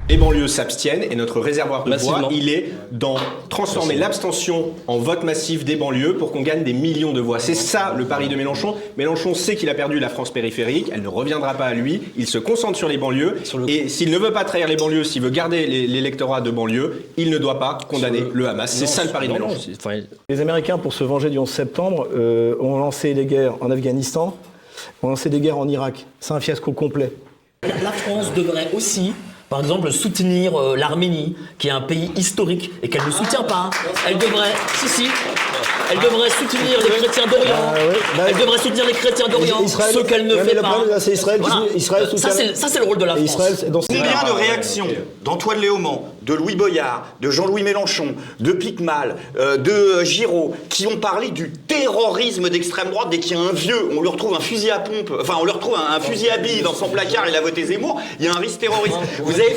Les banlieues s'abstiennent et notre réservoir de Massivement. voix, il est dans transformer l'abstention en vote massif des banlieues pour qu'on gagne des millions de voix. C'est ça le pari de Mélenchon. Mélenchon sait qu'il a perdu la France périphérique, elle ne reviendra pas à lui, il se concentre sur les banlieues et s'il ne veut pas trahir les banlieues, s'il veut garder l'électorat de banlieue, il ne doit pas condamner le Hamas. C'est ça le pari de Mélenchon. Les Américains, pour se venger du 11 septembre, ont lancé des guerres en Afghanistan, ont lancé des guerres en Irak. C'est un fiasco complet. La France devrait aussi, par exemple, soutenir l'Arménie, qui est un pays historique, et qu'elle ne soutient pas. Elle devrait, elle devrait soutenir les chrétiens d'Orient. Elle devrait soutenir les chrétiens d'Orient, ce qu'elle ne fait pas. C'est Israël, Voilà. Israël Ça, c'est le rôle de la France. Combien de réactions d'Antoine Léaumont, de Louis Boyard, de Jean-Louis Mélenchon, de Picmal, de Giraud, qui ont parlé du terrorisme d'extrême droite dès qu'il y a un vieux, on lui retrouve un fusil à pompe, enfin on lui retrouve un fusil à billes dans son placard, il a voté Zemmour, il y a un risque terroriste. Vous avez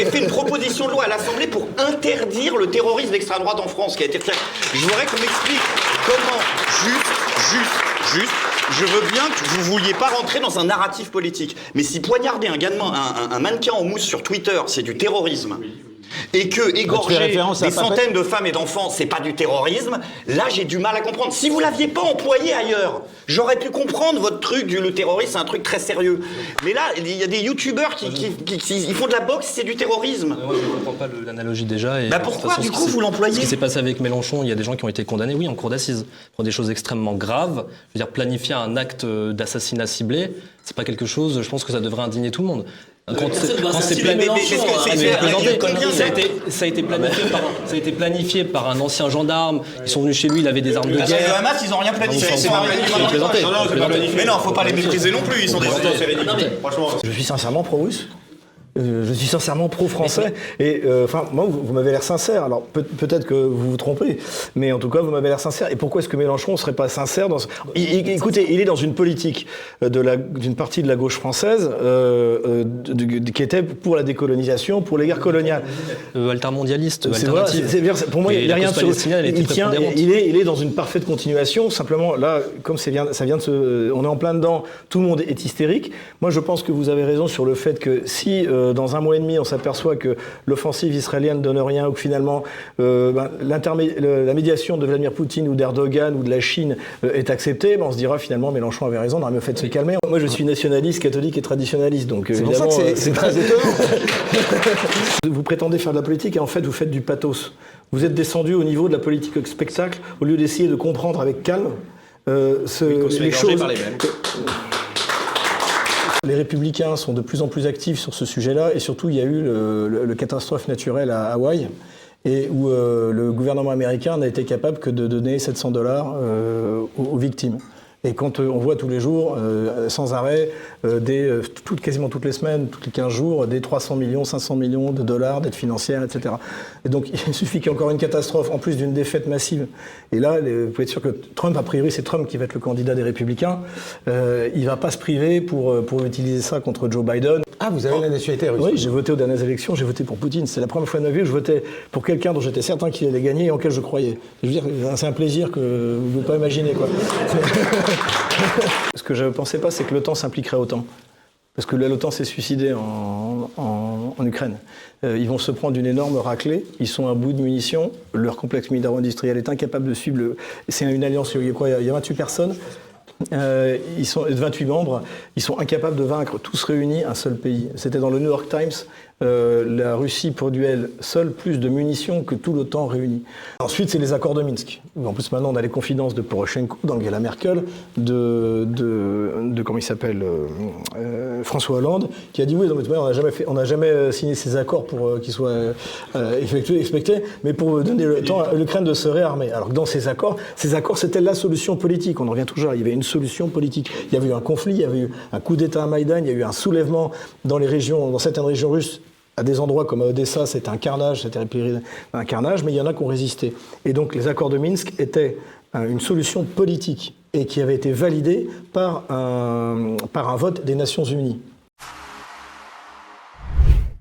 fait une proposition de loi à l'Assemblée pour interdire le terrorisme d'extrême droite en France, qui a été retiré. Je voudrais qu'on m'explique comment, juste, je veux bien que vous vouliez pas rentrer dans un narratif politique, mais si poignarder un mannequin en mousse sur Twitter, c'est du terrorisme, et que égorger des centaines de femmes et d'enfants, c'est pas du terrorisme, là j'ai du mal à comprendre. Si vous l'aviez pas employé ailleurs, j'aurais pu comprendre votre truc, le terrorisme c'est un truc très sérieux. Mais là, il y a des youtubeurs qui ils font de la boxe, c'est du terrorisme. Moi, je ne comprends pas l'analogie déjà. Et pourquoi du coup vous l'employez ? Ce qui s'est passé avec Mélenchon, il y a des gens qui ont été condamnés, oui, en cour d'assises, pour des choses extrêmement graves. Je veux dire, planifier un acte d'assassinat ciblé, c'est pas quelque chose, je pense que ça devrait indigner tout le monde. Ça a été planifié par un ancien gendarme. Ils sont venus chez lui, il avait des armes de guerre. Le Hamas, ils ont rien planifié. Mais non, faut pas les mépriser non plus. Ils sont des Je suis sincèrement pro-russe. Je suis sincèrement pro-français. Et moi, vous m'avez l'air sincère. Alors peut-être que vous vous trompez, mais en tout cas, vous m'avez l'air sincère. Et pourquoi est-ce que Mélenchon ne serait pas sincère dans Écoutez, il est dans une politique d'une partie de la gauche française qui était pour la décolonisation, pour les guerres coloniales. Altermondialiste, alternative. Pour moi, il n'y a rien de il est dans une parfaite continuation. Simplement, là, comme ça vient de on est en plein dedans, tout le monde est hystérique. Moi, je pense que vous avez raison sur le fait que si dans un mois et demi, on s'aperçoit que l'offensive israélienne ne donne rien ou que finalement la médiation de Vladimir Poutine ou d'Erdogan ou de la Chine est acceptée, on se dira finalement Mélenchon avait raison, on aurait mieux fait de se calmer. Moi, je suis nationaliste, catholique et traditionnaliste, donc c'est évidemment, pour ça que c'est très étonnant. Vous prétendez faire de la politique et en fait, vous faites du pathos. Vous êtes descendu au niveau de la politique au spectacle au lieu d'essayer de comprendre avec calme les choses. Par les mêmes. Les Républicains sont de plus en plus actifs sur ce sujet-là et surtout il y a eu le catastrophe naturelle à Hawaï et où le gouvernement américain n'a été capable que de donner $700 aux victimes. Et quand on voit tous les jours, sans arrêt, quasiment toutes les semaines, tous les 15 jours, des 300 millions, 500 millions de dollars d'aide financière, etc. Et donc, il suffit qu'il y ait encore une catastrophe, en plus d'une défaite massive. Et là, vous pouvez être sûr que Trump, a priori, c'est Trump qui va être le candidat des Républicains. Il ne va pas se priver pour utiliser ça contre Joe Biden. Ah, vous avez la nationalité russe? Oui, j'ai voté aux dernières élections, j'ai voté pour Poutine. C'est la première fois de ma vie que je votais pour quelqu'un dont j'étais certain qu'il allait gagner et en quel je croyais. Je veux dire, c'est un plaisir que vous ne pouvez pas imaginer, quoi. Ce que je ne pensais pas, c'est que l'OTAN s'impliquerait autant. Parce que l'OTAN s'est suicidé en Ukraine. Ils vont se prendre une énorme raclée. Ils sont à bout de munitions. Leur complexe militaro-industriel est incapable de suivre C'est une alliance, il y a 28 personnes. Ils sont 28 membres. Ils sont incapables de vaincre, tous réunis, un seul pays. C'était dans le New York Times. La Russie produit seule plus de munitions que tout l'OTAN réuni. Ensuite, c'est les accords de Minsk. En plus, maintenant, on a les confidences de Poroshenko, d'Angela Merkel, comment il s'appelle, François Hollande, qui a dit oui, non, mais on n'a jamais signé ces accords pour qu'ils soient expectés, mais pour donner le temps à l'Ukraine de se réarmer. Alors que dans ces accords, c'était la solution politique. On en revient toujours. Il y avait une solution politique. Il y avait eu un conflit, il y avait eu un coup d'État à Maïdan, il y a eu un soulèvement dans certaines régions russes. À des endroits comme à Odessa, c'était un carnage, mais il y en a qui ont résisté. Et donc les accords de Minsk étaient une solution politique et qui avait été validée par un vote des Nations Unies.